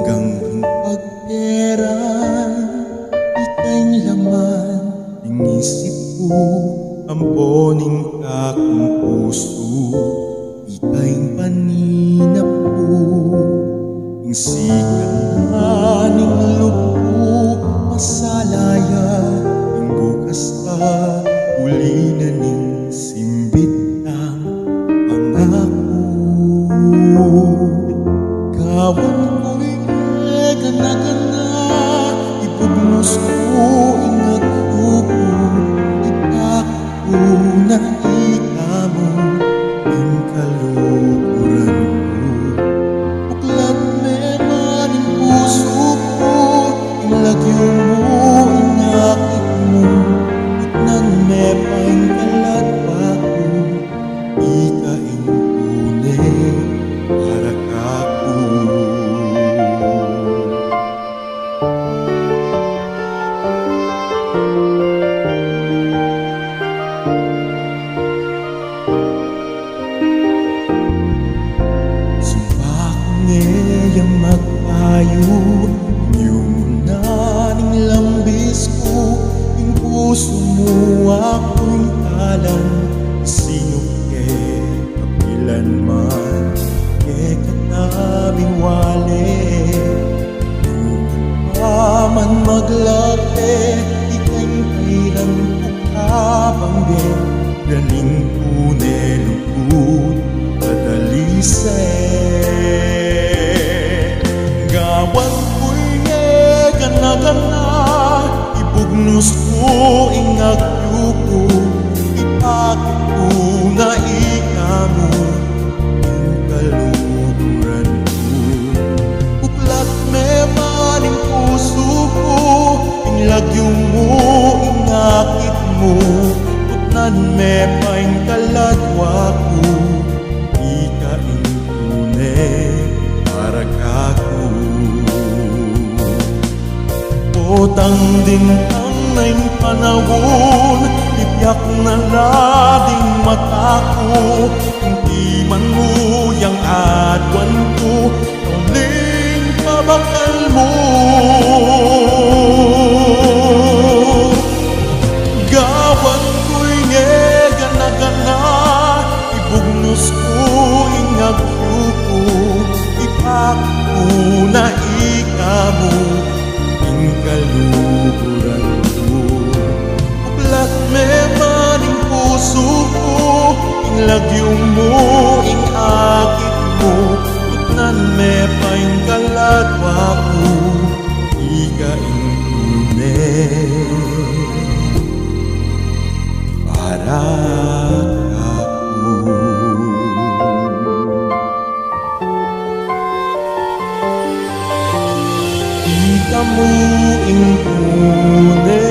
hanggang pagperan, ika'y laman ng isip ko, amponing kakong puso, ika'y paninap ko, ang sikat ng lubog, masalaya ng bukas pa, uli na ning simbit ng pangako. Kawan ko'y gana-gana, ibugnos ko ingatuko, ipako na ikamo ang kalukuran ko. Buklat meman ang puso ko, inlagyo mo, inakit mo, itnan me paing kalatwa ko, ikain kune para kako. Ngayang magpayo, yung naning lambis ko, yung puso mo ako'y talang sinuke, kapilan man, ke katabing wale. Lukat pa man maglapit, ika'y kairang kukabangge, galing punelukut, kadalise. Gawan ko'y gana-gana, ibugnos ko ingagyo ko, ipakit ko na ikamo ang kalukuran ko. Buklat meman ang puso ko, inlagyo mo, ingakit mo, utnan me paing kaladwa ko, ikain kune para kako. Potang din ang naing panahon, ipiyak na lading mata ko, hindi man mo yang adwan ko, kauling pabakal mo. Gawan ko'y gana-gana, ibugnos ko ingagyo ko, ipako na ikamo ang kalukuran ko. Buklat meman ang puso ko, inlagyo mo, ingakit mo, utnan me paing kaladwa ko, ikain kune para kako. Ikamu ing kune